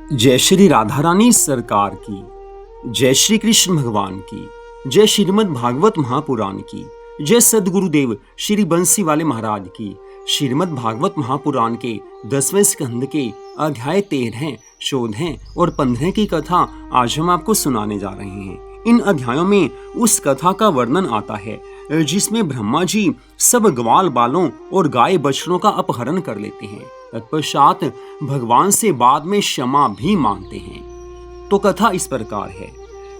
जय श्री राधा रानी सरकार की, जय श्री कृष्ण भगवान की, जय श्रीमद् भागवत महापुराण की, जय सदगुरुदेव श्री बंसी वाले महाराज की। श्रीमद् भागवत महापुराण के 10वें स्कंद के अध्याय 13, 14 और 15 की कथा आज हम आपको सुनाने जा रहे हैं। इन अध्यायों में उस कथा का वर्णन आता है जिसमें ब्रह्मा जी सब ग्वाल बालों और गाय बछड़ों का अपहरण कर लेते हैं। तत्पश्चात भगवान से बाद में क्षमा भी मांगते हैं। तो कथा इस प्रकार है।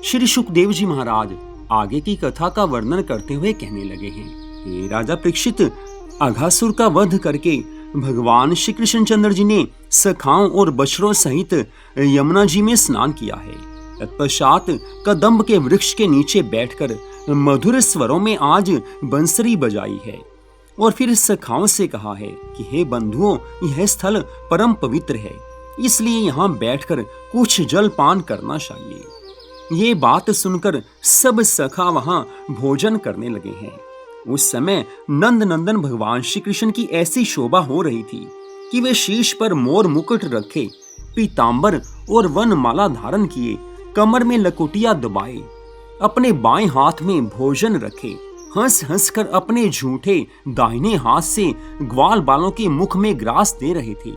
श्री सुखदेव जी महाराज आगे की कथा का वर्णन करते हुए कहने लगे हैं, हे राजा परीक्षित, अघासुर का वध करके भगवान श्री कृष्णचंद्र जी ने सखाओं और बछड़ों सहित यमुना जी में स्नान किया है। तत्पश्चात कदम्ब के वृक्ष के नीचे बैठकर मधुर स्वरों में आज बंसरी बजाई है और फिर सखाओं से कहा है कि हे बंधुओं, यह स्थल परम पवित्र है, इसलिए यहाँ बैठकर कुछ जल पान करना चाहिए। ये बात सुनकर सब सखा वहां भोजन करने लगे हैं। उस समय नंद नंदन भगवान श्री कृष्ण की ऐसी शोभा हो रही थी कि वे शीश पर मोर मुकुट रखे, पीतांबर और वनमाला धारण किए, कमर में लकुटिया दबाए, अपने बाएं हाथ में भोजन रखे, हंस हंस कर अपने झूठे दाहिने हाथ से ग्वाल बालों के मुख में ग्रास दे रहे थे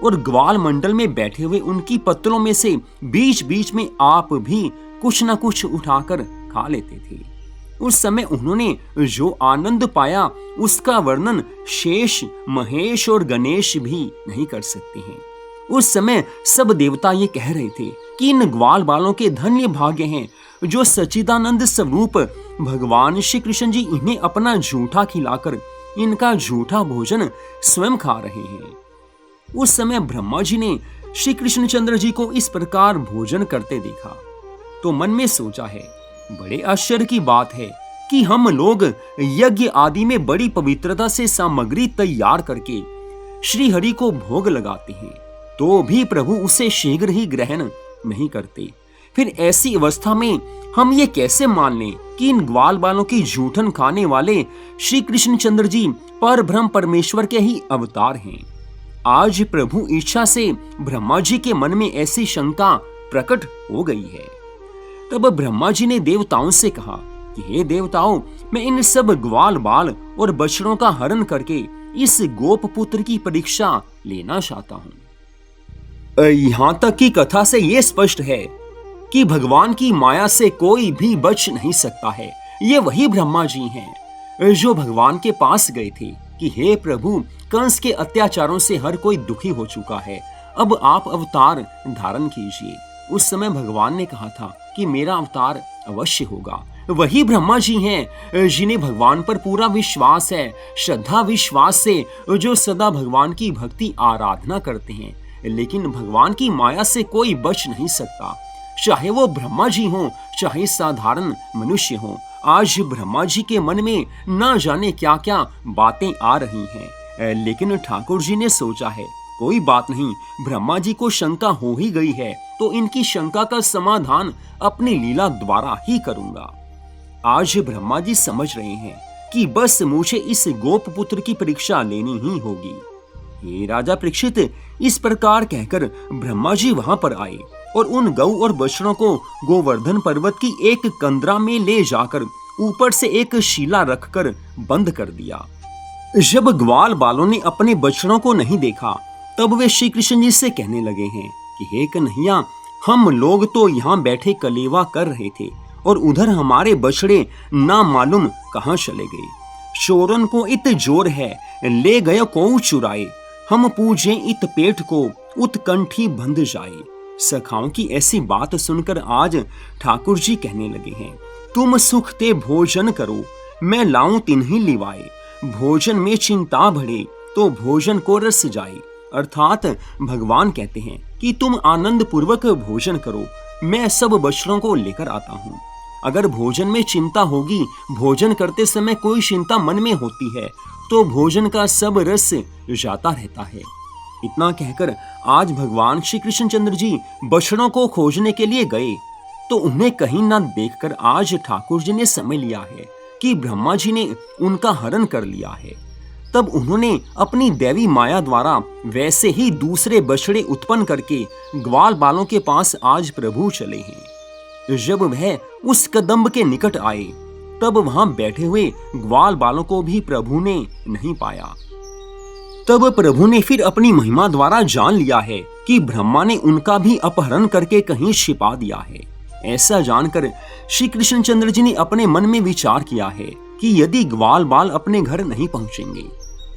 और ग्वाल मंडल में बैठे हुए उनकी पत्तलों में से बीच बीच में आप भी कुछ न कुछ उठाकर खा लेते थे। उस समय उन्होंने जो आनंद पाया उसका वर्णन शेष, महेश और गणेश भी नहीं कर सकते हैं। उस समय सब देवता ये कह रहे थे कि इन ग्वाल बालों के धन्य भाग्य हैं जो सच्चिदानंद स्वरूप भगवान श्री कृष्ण जी इन्हें अपना झूठा खिलाकर इनका झूठा भोजन स्वयं खा रहे हैं। उस समय ब्रह्मा जी ने श्री कृष्णचंद्र जी को इस प्रकार भोजन करते देखा तो मन में सोचा है, बड़े आश्चर्य की बात है कि हम लोग यज्ञ आदि में बड़ी पवित्रता से सामग्री तैयार करके श्री हरि को भोग लगाते हैं तो भी प्रभु उसे शीघ्र ही ग्रहण नहीं करते। फिर ऐसी अवस्था में हम ये कैसे मान लें कि इन ग्वाल बालों की झूठन खाने वाले श्री कृष्णचंद्र जी पर ब्रह्म परमेश्वर के ही अवतार हैं। आज प्रभु इच्छा से ब्रह्मा जी के मन में ऐसी शंका प्रकट हो गई है। तब ब्रह्मा जी ने देवताओं से कहा कि हे देवताओं, मैं इन सब ग्वाल बाल और बछड़ों का हरण करके इस गोप पुत्र की परीक्षा लेना चाहता हूँ। यहाँ तक की कथा से यह स्पष्ट है कि भगवान की माया से कोई भी बच नहीं सकता है। ये वही ब्रह्मा जी हैं जो भगवान के पास गए थे कि हे प्रभु, कंस के अत्याचारों से हर कोई दुखी हो चुका है, अब आप अवतार धारण कीजिए। उस समय भगवान ने कहा था कि मेरा अवतार अवश्य होगा। वही ब्रह्मा जी हैं जिन्हें भगवान पर पूरा विश्वास है, श्रद्धा विश्वास से जो सदा भगवान की भक्ति आराधना करते हैं। लेकिन भगवान की माया से कोई बच नहीं सकता, चाहे वो ब्रह्मा जी हों चाहे साधारण मनुष्य हों। आज ब्रह्मा जी के मन में ना जाने क्या क्या बातें आ रही हैं, लेकिन ठाकुर जी ने सोचा है कोई बात नहीं, ब्रह्मा जी को शंका हो ही गई है तो इनकी शंका का समाधान अपनी लीला द्वारा ही करूंगा। आज ब्रह्मा जी समझ रहे हैं कि बस मुझे इस गोप पुत्र की परीक्षा लेनी ही होगी। हे राजा परीक्षित, इस प्रकार कहकर ब्रह्मा जी वहां पर आए और उन गौ और बछड़ों को गोवर्धन पर्वत की एक कंदरा में ले जाकर ऊपर से एक शीला रखकर बंद कर दिया। जब ग्वाल बालों ने अपने बछड़ों को नहीं देखा तब वे श्री कृष्ण जी से कहने लगे हैं कि हे कन्हैया, हम लोग तो यहाँ बैठे कलेवा कर रहे थे और उधर हमारे बछड़े ना मालूम कहाँ चले गए। चोरन को इत जोर है, ले गए को चुराए, हम पूजे इत पेट को उत्कंठी बंध जाए। सखाओं की ऐसी बात सुनकर आज ठाकुर जी कहने लगे हैं, तुम सुख ते भोजन करो, मैं लाऊं तिन्हीं लिवाए। भोजन में चिंता बढ़े तो भोजन को रस जाए। अर्थात भगवान कहते हैं कि तुम आनंद पूर्वक भोजन करो, मैं सब बछड़ों को लेकर आता हूँ। अगर भोजन में चिंता होगी, भोजन करते समय कोई चिंता मन में होती है तो भोजन का सब रस जाता रहता है। इतना कहकर आज भगवान श्री कृष्णचंद्र जी बछड़ों को खोजने के लिए गए तो उन्हें कहीं न देखकर आज ठाकुर जी ने समझ लिया है कि ब्रह्मा जी ने उनका हरण कर लिया है। तब उन्होंने अपनी दैवी माया द्वारा वैसे ही दूसरे बछड़े उत्पन्न करके ग्वाल बालों के पास आज प्रभु चले हैं। जब वह उस कदम्ब के निकट आए तब वहां बैठे हुए ग्वाल बालों को भी प्रभु ने नहीं पाया। तब प्रभु ने फिर अपनी महिमा द्वारा जान लिया है कि ब्रह्मा ने उनका भी अपहरण करके कहीं छिपा दिया है। ऐसा जानकर श्री कृष्णचंद्र जी ने अपने मन में विचार किया है कि यदि ग्वाल बाल अपने घर नहीं पहुंचेंगे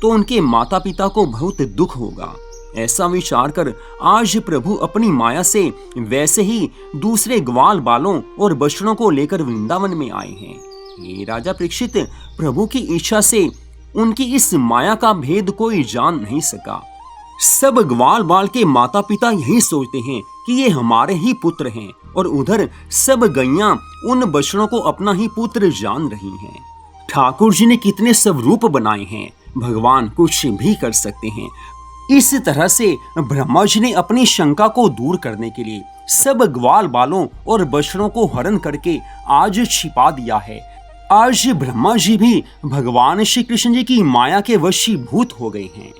तो उनके माता पिता को बहुत दुख होगा। ऐसा विचार कर आज प्रभु अपनी माया से वैसे ही दूसरे ग्वाल बालों और बछड़ों को लेकर वृंदावन में आए हैं। ये राजा परीक्षित, प्रभु की इच्छा से उनकी इस माया का भेद कोई जान नहीं सका। सब ग्वाल बाल के माता पिता यही सोचते हैं कि ये हमारे ही पुत्र हैं और उधर सब गैयां उन बछड़ों को अपना ही पुत्र जान रही हैं। ठाकुर जी ने कितने स्वरूप बनाए हैं, भगवान कुछ भी कर सकते हैं। इस तरह से ब्रह्मा जी ने अपनी शंका को दूर करने के लिए सब ग्वाल बालों और बछड़ों को हरण करके आज छिपा दिया है। आज ब्रह्मा जी भी भगवान श्री कृष्ण जी की माया के वशीभूत हो गए हैं।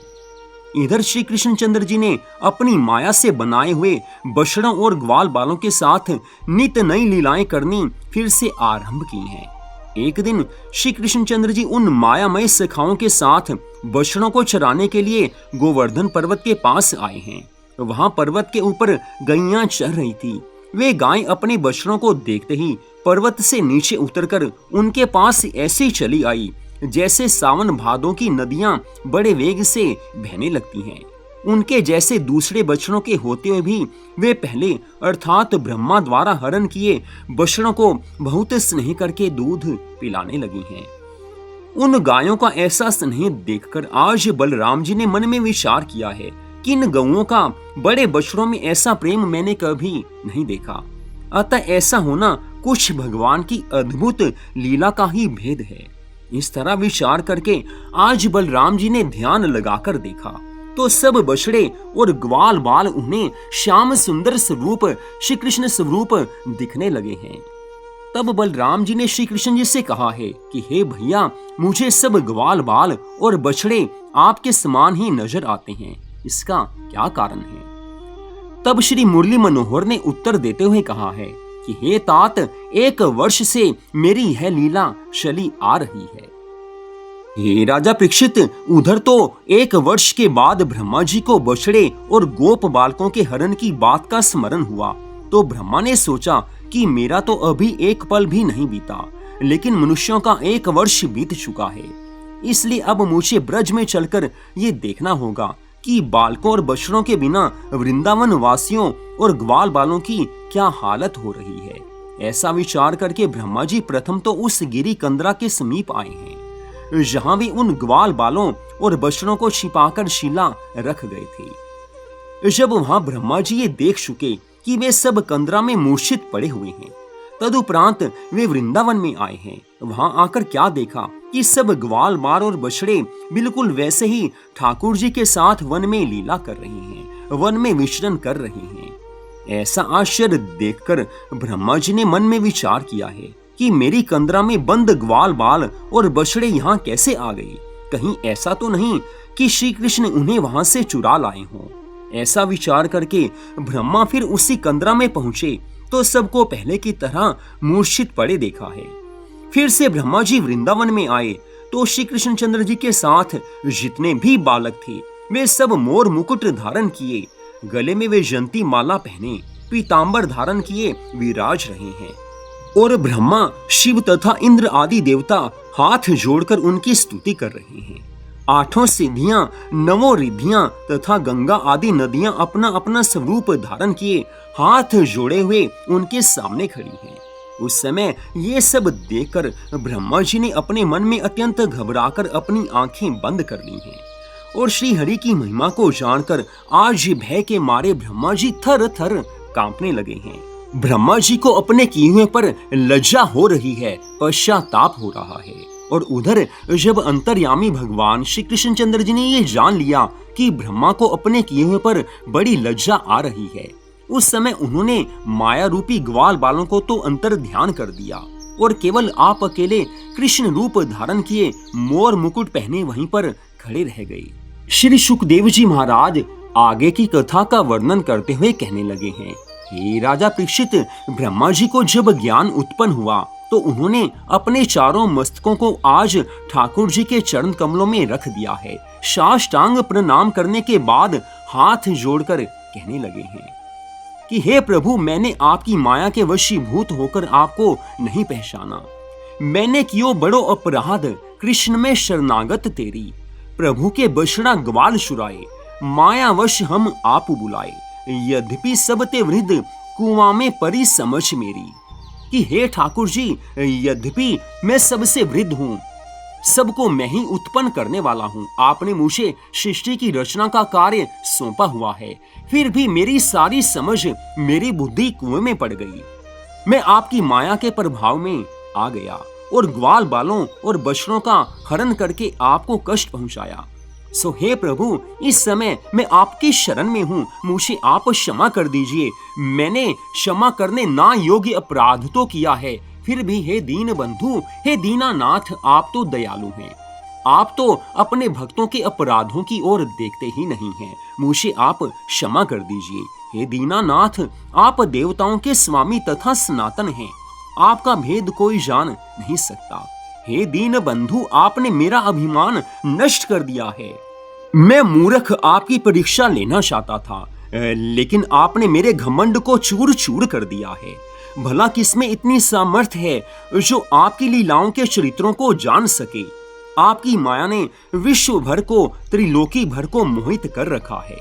इधर श्री कृष्णचंद्र जी ने अपनी माया से बनाए हुए बछड़ों और ग्वाल बालों के साथ नित नई लीलाएं करनी फिर से आरंभ की हैं। एक दिन श्री कृष्णचंद्र जी उन मायामय सखाओं के साथ बछड़ों को चराने के लिए गोवर्धन पर्वत के पास आए हैं। वहां पर्वत के ऊपर गैयां चर रही थी। वे गाय अपने बछड़ों को देखते ही पर्वत से नीचे उतरकर उनके पास ऐसे चली आई जैसे सावन भादों की नदियां बड़े वेग से बहने लगती हैं। उनके जैसे दूसरे बछड़ों के होते हुए भी वे पहले अर्थात ब्रह्मा द्वारा हरण किए बछड़ों को बहुत स्नेह करके दूध पिलाने लगी हैं। उन गायों का ऐसा स्नेह देखकर आज बलराम जी ने मन में विचार किया है कि इन गौओं का बड़े बछड़ों में ऐसा प्रेम मैंने कभी नहीं देखा। अतः ऐसा होना कुछ भगवान की अद्भुत लीला का ही भेद है। इस तरह विचार करके आज बलराम जी ने ध्यान लगाकर देखा तो सब बछड़े और ग्वाल बाल उन्हें श्याम सुंदर स्वरूप श्री कृष्ण स्वरूप दिखने लगे हैं। तब बलराम जी ने श्री कृष्ण जी से कहा है कि हे भैया, मुझे सब ग्वाल बाल और बछड़े आपके समान ही नजर आते हैं, इसका क्या कारण है? तब श्री मुरली मनोहर ने उत्तर देते हुए कहा है कि हे तात, 1 वर्ष से मेरी यह लीला चली आ रही है। हे राजा परीक्षित, उधर तो 1 वर्ष के बाद ब्रह्मा जी को बछड़े और गोप बालकों के हरण की बात का स्मरण हुआ तो ब्रह्मा ने सोचा कि मेरा तो अभी एक पल भी नहीं बीता, लेकिन मनुष्यों का 1 वर्ष बीत चुका है। इसलिए अब मुझे ब्रज में चलकर ये देखना होगा कि बालकों और बछड़ों के बिना वृंदावन वासियों और ग्वाल बालों की क्या हालत हो रही है। ऐसा विचार करके ब्रह्मा जी प्रथम तो उस गिरी कंदरा के समीप आए हैं जहां भी उन ग्वाल बालों और बछड़ों को छिपाकर शिला रख गए थे। जब वहां ब्रह्मा जी ये देख चुके कि वे सब कंदरा में मूर्छित पड़े हुए हैं, तदुपरांत वे वृंदावन में आए हैं। वहां आकर क्या देखा कि सब ग्वाल बाल और बछड़े बिल्कुल वैसे ही ठाकुर जी के साथ वन में लीला कर रहे हैं, वन में विचरण कर रहे हैं। ऐसा आश्चर्य देखकर ब्रह्मा जी ने मन में विचार किया है कि मेरी कंदरा में बंद ग्वाल बाल और बछड़े यहाँ कैसे आ गए? कहीं ऐसा तो नहीं कि श्री कृष्ण उन्हें वहां से चुरा लाए हों। ऐसा विचार करके ब्रह्मा फिर उसी कंदरा में पहुंचे तो सबको पहले की तरह मूर्छित पड़े देखा है। फिर से ब्रह्मा जी वृंदावन में आए तो श्री कृष्णचंद्र जी के साथ जितने भी बालक थे वे सब मोर मुकुट धारण किए, गले में वे जंती माला पहने, पीतांबर धारण किए विराज रहे हैं और ब्रह्मा, शिव तथा इंद्र आदि देवता हाथ जोड़कर उनकी स्तुति कर रहे हैं। 8 सिद्धियां, 9 रिद्धियां तथा गंगा आदि नदियां अपना अपना स्वरूप धारण किए हाथ जोड़े हुए उनके सामने खड़ी हैं। उस समय ये सब देखकर ब्रह्मा जी ने अपने मन में अत्यंत घबराकर अपनी आंखें बंद कर ली हैं और श्री हरि की महिमा को जानकर आज भय के मारे ब्रह्मा जी थर थर कांपने लगे हैं। ब्रह्मा जी को अपने किए हुए पर लज्जा हो रही है, पश्चाताप हो रहा है। और उधर जब अंतर्यामी भगवान श्री कृष्णचंद्र जी ने ये जान लिया कि ब्रह्मा को अपने किए हुए पर बड़ी लज्जा आ रही है, उस समय उन्होंने माया रूपी ग्वाल बालों को तो अंतर ध्यान कर दिया और केवल आप अकेले कृष्ण रूप धारण किए मोर मुकुट पहने वहीं पर खड़े रह गए। श्री सुखदेव जी महाराज आगे की कथा का वर्णन करते हुए कहने लगे हैं, हे राजा परीक्षित, ब्रह्मा जी को जब ज्ञान उत्पन्न हुआ तो उन्होंने अपने चारों मस्तकों को आज ठाकुर जी के चरण कमलों में रख दिया है। साष्टांग प्रणाम करने के बाद हाथ जोड़कर कहने लगे हैं कि हे प्रभु, मैंने आपकी माया के वशीभूत होकर आपको नहीं पहचाना। मैंने कियो बड़ो अपराध, कृष्ण में शरणागत तेरी। प्रभु के बछड़ा ग्वाल चुराए, मायावश हम आप बुलाए। यद्यपि सब ते वृद्ध, कुआं में परी समझ मेरी। कि हे ठाकुर जी, यद्यपि मैं सबसे वृद्ध हूँ, सबको मैं ही उत्पन्न करने वाला हूँ, आपने मुझे सृष्टि की रचना का कार्य सौंपा हुआ है, फिर भी मेरी सारी समझ, मेरी बुद्धि कुएं में पड़ गई। मैं आपकी माया के प्रभाव में आ गया और ग्वाल बालों और बछड़ों का हरण करके आपको कष्ट पहुंचाया। सो हे प्रभु, इस समय मैं आपकी शरण में हूँ, मुझे आप क्षमा कर दीजिए। मैंने क्षमा करने ना योग्य अपराध तो किया है, फिर भी हे दीन बंधु, हे दीनानाथ, आप तो दयालु हैं। आप तो अपने भक्तों के अपराधों की ओर देखते ही नहीं हैं। मुझे आप क्षमा कर दीजिए। हे दीनानाथ, आप देवताओं के स्वामी तथा सनातन हैं, आपका भेद कोई जान नहीं सकता। हे दीन बंधु, आपने मेरा अभिमान नष्ट कर दिया है। मैं मूर्ख आपकी परीक्षा लेना चाहता था, लेकिन आपने मेरे घमंड को चूर चूर कर दिया है। भला किसमें इतनी सामर्थ्य है जो आपकी लीलाओं के चरित्रों को जान सके। आपकी माया ने विश्व भर को, त्रिलोकी भर को मोहित कर रखा है।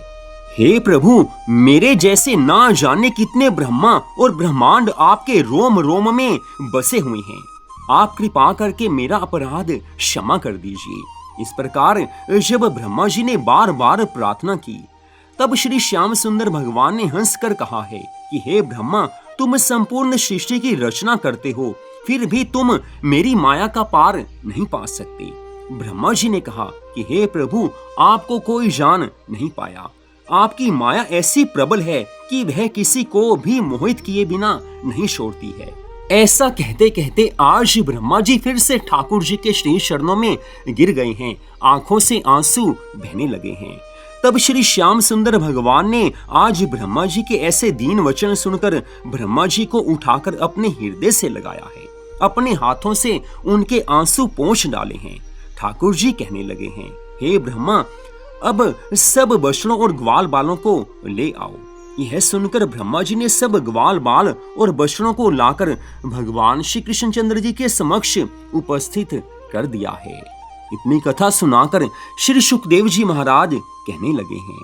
हे प्रभु, मेरे जैसे ना जाने कितने ब्रह्मा और ब्रह्मांड आपके रोम रोम में बसे हुए हैं। आप कृपा करके मेरा अपराध क्षमा कर दीजिए। इस प्रकार जब ब्रह्मा जी ने बार बार प्रार्थना की, तब श्री श्याम सुंदर भगवान ने हंसकर कहा है कि हे ब्रह्मा, तुम संपूर्ण सृष्टि की रचना करते हो, फिर भी तुम मेरी माया का पार नहीं पा सकते। ब्रह्मा जी ने कहा कि हे प्रभु, आपको कोई जान नहीं पाया। आपकी माया ऐसी प्रबल है कि वह किसी को भी मोहित किए बिना नहीं छोड़ती है। ऐसा कहते कहते आज ब्रह्मा जी फिर से ठाकुर जी के श्री चरणों में गिर गए हैं, आंखों से आंसू बहने लगे हैं। तब श्री श्याम सुंदर भगवान ने आज ब्रह्मा जी के ऐसे दीन वचन सुनकर ब्रह्मा जी को उठाकर अपने हृदय से लगाया है, अपने हाथों से उनके आंसू पोंछ डाले हैं। ठाकुर जी कहने लगे हैं, हे ब्रह्मा, अब सब बछड़ों और ग्वाल बालों को ले आओ। यह सुनकर ब्रह्मा जी ने सब ग्वाल बाल और बछड़ों को लाकर भगवान श्री कृष्णचंद्र जी के समक्ष उपस्थित कर दिया है। इतनी कथा सुनाकर श्री सुखदेव जी महाराज कहने लगे हैं,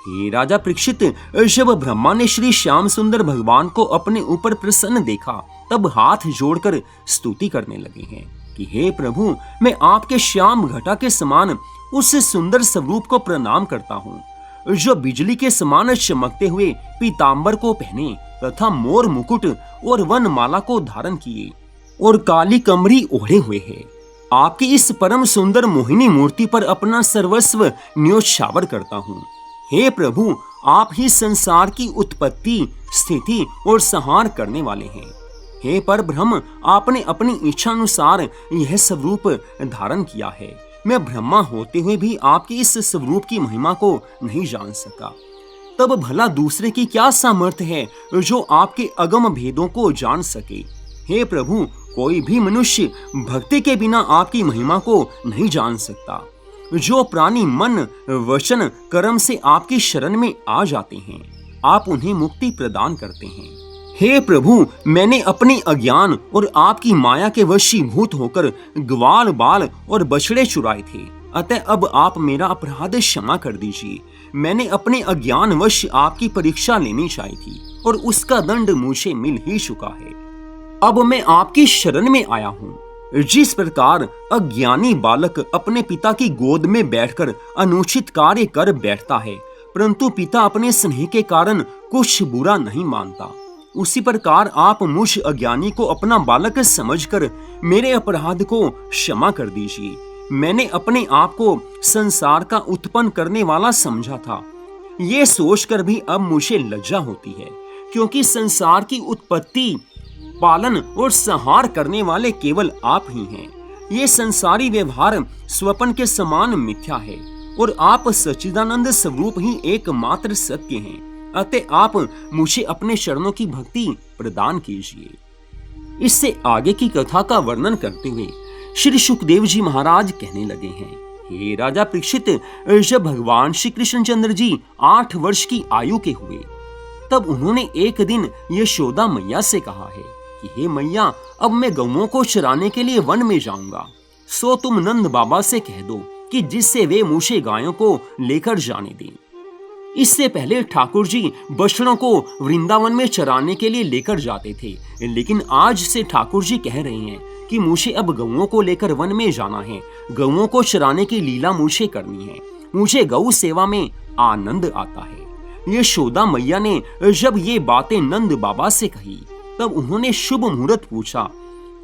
हे राजा परीक्षित, जब ब्रह्मा ने श्री श्याम सुंदर भगवान को अपने ऊपर प्रसन्न देखा, तब हाथ जोड़कर स्तुति करने लगे हैं कि हे प्रभु, मैं आपके श्याम घटा के समान उस सुंदर स्वरूप को प्रणाम करता हूँ, जो बिजली के समान चमकते हुए पीतांबर को पहने तथा मोर मुकुट और वन माला को धारण किए और काली कमरी ओढ़े हुए है। आपकी इस परम सुंदर मोहिनी मूर्ति पर अपना सर्वस्व न्योछावर करता हूँ। हे प्रभु, आप ही संसार की उत्पत्ति, स्थिति और संहार करने वाले हैं। हे परब्रह्म, आपने अपनी इच्छा अनुसार यह स्वरूप धारण किया है। मैं ब्रह्मा होते हुए भी आपके इस स्वरूप की महिमा को नहीं जान सका। तब भला दूसरे की क्या सामर्थ्य है जो आपके अगम भेदों को जान सके। हे प्रभु, कोई भी मनुष्य भक्ति के बिना आपकी महिमा को नहीं जान सकता। जो प्राणी मन, वचन, कर्म से आपकी शरण में आ जाते हैं, आप उन्हें मुक्ति प्रदान करते हैं। हे प्रभु, मैंने अपने अज्ञान और आपकी माया के वशीभूत होकर ग्वाल बाल और बछड़े चुराए थे, अतः अब आप मेरा अपराध क्षमा कर दीजिए। मैंने अपने अज्ञान वश आपकी परीक्षा लेनी चाहिए थी और उसका दंड मुझे मिल ही चुका है। अब मैं आपकी शरण में आया हूँ। जिस प्रकार अज्ञानी बालक अपने पिता की गोद में बैठकर अनुचित कार्य कर बैठता है, परंतु पिता अपने स्नेह के कारण कुछ बुरा नहीं मानता, उसी प्रकार आप मुझ अज्ञानी को अपना बालक समझकर मेरे अपराध को क्षमा कर दीजिए। मैंने अपने आप को संसार का उत्पन्न करने वाला समझा था। ये सोचकर भी अब मुझे लज्जा होती है, क्योंकि संसार की उत्पत्ति, पालन और संहार करने वाले केवल आप ही हैं। ये संसारी व्यवहार स्वप्न के समान मिथ्या है और आप सच्चिदानंद स्वरूप ही एकमात्र सत्य हैं। अतः आप मुझे अपने चरणों की भक्ति प्रदान कीजिए। इससे आगे की कथा का वर्णन करते हुए श्री सुखदेव जी महाराज कहने लगे हैं, हे राजा परीक्षित, जब भगवान श्री कृष्णचंद्र जी 8 वर्ष की आयु के हुए, तब उन्होंने एक दिन यशोदा मैया से कहा है कि हे मैया, अब मैं गौओं को चराने के लिए वन में जाऊंगा, सो तुम नंद बाबा से कह दो कि जिससे वे मुझे गायों को लेकर जाने दें। इससे पहले ठाकुर जी बछड़ों को वृंदावन में चराने के लिए लेकर जाते थे, लेकिन आज से ठाकुर जी कह रहे हैं कि मुझे अब गौओं को लेकर वन में जाना है, गौओं को चराने की लीला मुझे करनी है, मुझे गौ सेवा में आनंद आता है। यशोदा मैया ने जब ये बातें नंद बाबा से कही, तब उन्होंने शुभ मुहूर्त पूछा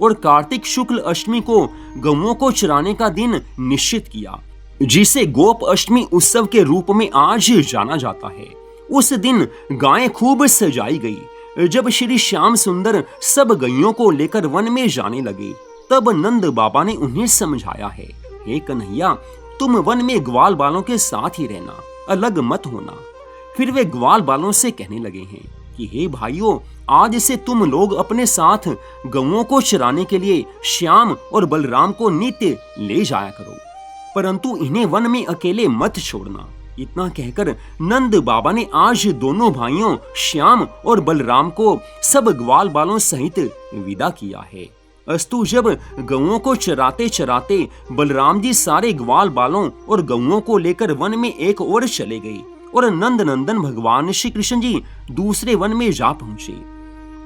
और कार्तिक शुक्ल अष्टमी को गौओं को चराने का दिन निश्चित किया, जिसे गोप अष्टमी उत्सव के रूप में आज जाना जाता है। उस दिन गायें खूब सजाई गई। जब श्री श्याम सुंदर सब गैयों को लेकर वन में जाने लगे, तब नंद बाबा ने उन्हें समझाया है, हे कन्हैया, तुम वन में ग्वाल बालों के साथ ही रहना, अलग मत होना। फिर वे ग्वाल बालों से कहने लगे हैं कि हे भाइयों, आज से तुम लोग अपने साथ गौओं को चराने के लिए श्याम और बलराम को नित्य ले जाया करो, परंतु इन्हें वन में अकेले मत छोड़ना। इतना कहकर नंद बाबा ने आज दोनों भाइयों श्याम और बलराम को सब ग्वाल बालों सहित विदा किया है। अस्तु जब गौओं को चराते चराते बलराम जी सारे ग्वाल बालों और गौओं को लेकर वन में एक ओर चले गए और नंद नंदन भगवान श्री कृष्ण जी दूसरे वन में जा पहुंचे।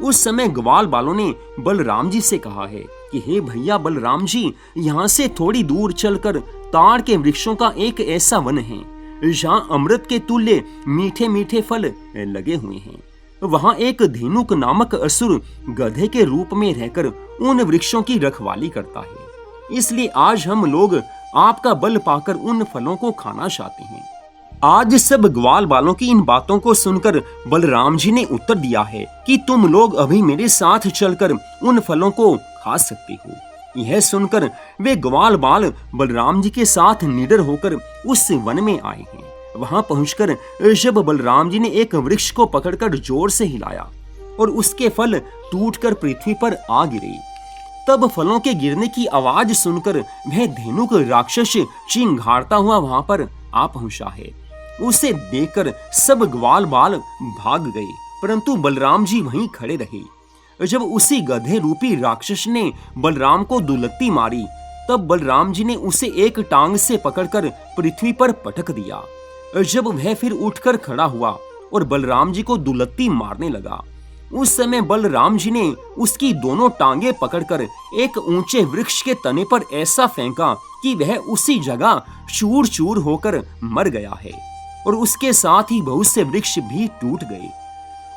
उस समय ग्वाल बालों ने बलराम जी से कहा है कि हे भैया बलराम जी, यहाँ से थोड़ी दूर चलकर ताड़ के वृक्षों का एक ऐसा वन है जहाँ अमृत के तुल्य मीठे मीठे फल लगे हुए हैं। वहाँ एक धेनुक नामक असुर गधे के रूप में रहकर उन वृक्षों की रखवाली करता है। इसलिए आज हम लोग आपका बल पाकर उन फलों को खाना चाहते हैं। आज सब ग्वाल बालों की इन बातों को सुनकर बलराम जी ने उत्तर दिया है कि तुम लोग अभी मेरे साथ चलकर उन फलों को खा सकते हो। यह सुनकर वे ग्वाल बाल बलराम जी के साथ निडर होकर उस वन में आए हैं। वहां पहुंचकर जब बलराम जी ने एक वृक्ष को पकड़कर जोर से हिलाया और उसके फल टूटकर पृथ्वी पर आ गिरे, तब फलों के गिरने की आवाज सुनकर वह धेनुक राक्षस चिंघाड़ता हुआ वहां पर आ पहुंचा है। उसे देखकर सब ग्वाल बाल भाग गए, परंतु बलराम जी वहीं खड़े रहे। जब उसी गधे रूपी राक्षस ने बलराम को दुलत्ती मारी, तब बलराम जी ने उसे एक टांग से पकड़कर पृथ्वी पर पटक दिया। जब वह फिर उठकर खड़ा हुआ और बलराम जी को दुलत्ती मारने लगा, उस समय बलराम जी ने उसकी दोनों टांगे पकड़कर एक ऊंचे वृक्ष के तने पर ऐसा फेंका कि वह उसी जगह चूर चूर होकर मर गया है और उसके साथ ही बहुत से वृक्ष भी टूट गए।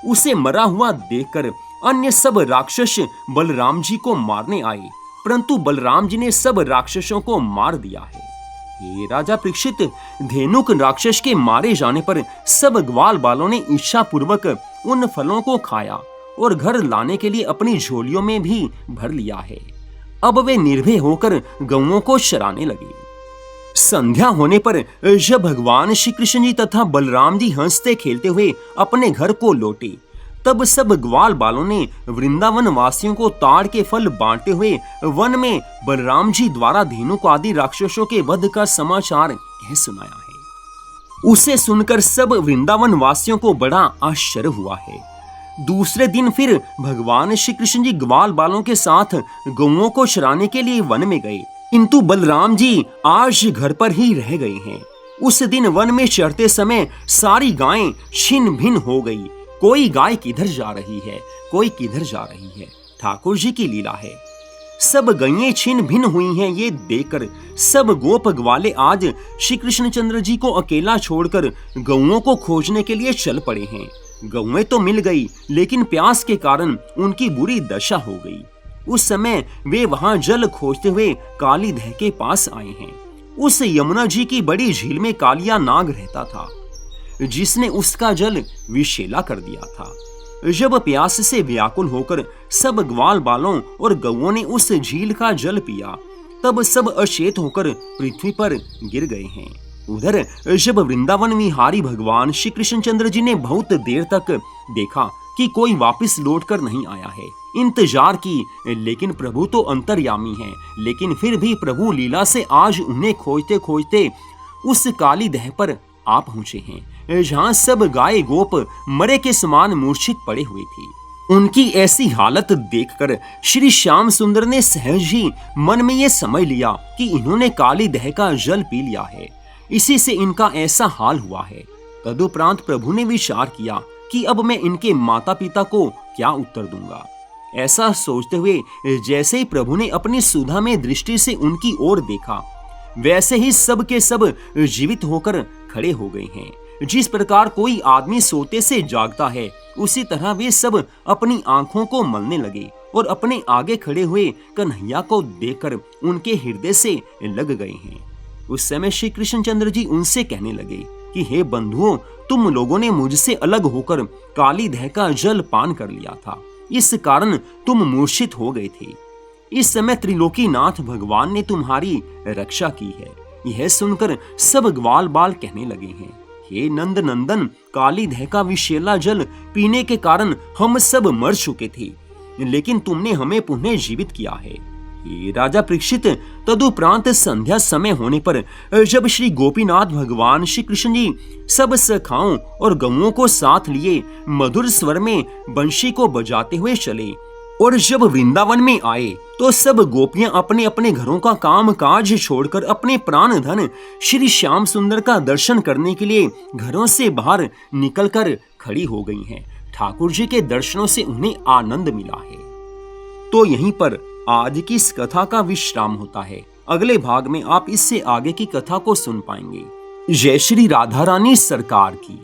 उसे मरा हुआ देखकर अन्य सब राक्षस बलराम जी को मारने आए, परंतु बलराम जी ने सब राक्षसों को मार दिया है। हे राजा परीक्षित, धेनुक राक्षस के मारे जाने पर सब ग्वाल बालों ने इच्छा पूर्वक उन फलों को खाया और घर लाने के लिए अपनी झोलियों में भी भर लिया है। अब वे निर्भय होकर गौओं को चराने लगे। संध्या होने पर जब भगवान श्री कृष्ण जी तथा बलराम जी हंसते खेलते हुए अपने घर को लौटे, तब सब ग्वाल बालों ने वृंदावन वासियों को ताड़ के फल बांटते हुए वन में बलराम जी द्वारा धेनुक आदि राक्षसों के वध का समाचार कह सुनाया है। उसे सुनकर सब वृंदावन वासियों को बड़ा आश्चर्य हुआ है। दूसरे दिन फिर भगवान श्री कृष्ण जी ग्वाल बालों के साथ गौओं को चराने के लिए वन में गए, किंतु बलराम जी आज घर पर ही रह गए हैं। उस दिन वन में चरते समय सारी गायें छिन्न भिन्न हो गई। कोई गाय किधर जा रही है, कोई किधर जा रही है, ठाकुर जी की लीला है। सब गैयें छिन्न भिन्न हुई हैं, ये देखकर सब गोप ग्वाले आज श्री कृष्णचंद्र जी को अकेला छोड़कर गौओं को खोजने के लिए चल पड़े हैं। गौएं तो मिल गई, लेकिन प्यास के कारण उनकी बुरी दशा हो गई। उस समय वे वहां जल खोजते हुए कालीदह के पास आए हैं। उस यमुना जी की बड़ी झील में कालिया नाग रहता था, जिसने उसका जल विषैला कर दिया था। जब प्यास से व्याकुल होकर सब ग्वाल बालों और गौओं ने उस झील का जल पिया, तब सब अचेत होकर पृथ्वी पर गिर गए हैं। उधर जब वृंदावन विहारी भगवान श्री कृष्णचंद्र जी ने बहुत देर तक देखा कि कोई वापस लौट कर नहीं आया है, इंतजार की, लेकिन प्रभु तो अंतर्यामी हैं। लेकिन फिर भी प्रभु लीला से आज उन्हें खोजते खोजते उस काली दह पर आ पहुंचे हैं, जहां सब गाय गोप मरे के समान मूर्छित पड़े हुए थे। उनकी ऐसी हालत देखकर श्री श्याम सुंदर ने सहज ही मन में यह समझ लिया कि इन्होंने काली दह का जल पी लिया है, इसी से इनका ऐसा हाल हुआ है। तदुपरांत प्रभु ने विचार किया कि अब मैं इनके माता पिता को क्या उत्तर दूंगा। ऐसा सोचते हुए जैसे ही प्रभु ने अपनी सुधा में दृष्टि से उनकी ओर देखा, वैसे ही सब के सब जीवित होकर खड़े हो गए हैं। जिस प्रकार कोई आदमी सोते से जागता है, उसी तरह वे सब अपनी आंखों को मलने लगे और अपने आगे खड़े हुए कन्हैया को देखकर उनके हृदय से लग गए हैं। उस समय श्री कृष्णचंद्र जी उनसे कहने लगे कि हे बंधुओं, तुम लोगों ने मुझसे अलग होकर काली दह का जल पान कर लिया था, इस कारण तुम मूर्छित हो गए थे। इस समय त्रिलोकीनाथ भगवान ने तुम्हारी रक्षा की है। यह सुनकर सब ग्वाल बाल कहने लगे हैं, हे नंद नंदन, काली दह का विषैला जल पीने के कारण हम सब मर चुके थे, लेकिन तुमने हमें पुनः जीवित किया है। हे राजा परीक्षित, तदुपरांत संध्या समय होने पर जब श्री गोपीनाथ भगवान श्री कृष्ण जी सब सखाओं और गौओं को साथ लिए मधुर स्वर में बंशी को बजाते हुए चले और जब वृंदावन में आए, तो सब गोपियां अपने अपने घरों का काम काज छोड़कर अपने प्राण धन श्री श्याम सुंदर का दर्शन करने के लिए घरों से बाहर निकलकर खड़ी हो गई हैं। ठाकुर जी के दर्शनों से उन्हें आनंद मिला है। तो यहीं पर आज की इस कथा का विश्राम होता है। अगले भाग में आप इससे आगे की कथा को सुन पाएंगे। जय श्री राधा रानी सरकार की,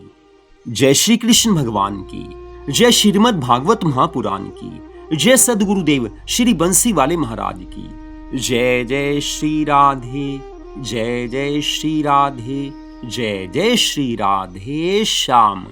जय श्री कृष्ण भगवान की, जय श्रीमद् भागवत महापुराण की, जय सद्गुरुदेव श्री बंसी वाले महाराज की। जय जय श्री राधे, जय जय श्री राधे, जय जय श्री राधे श्याम।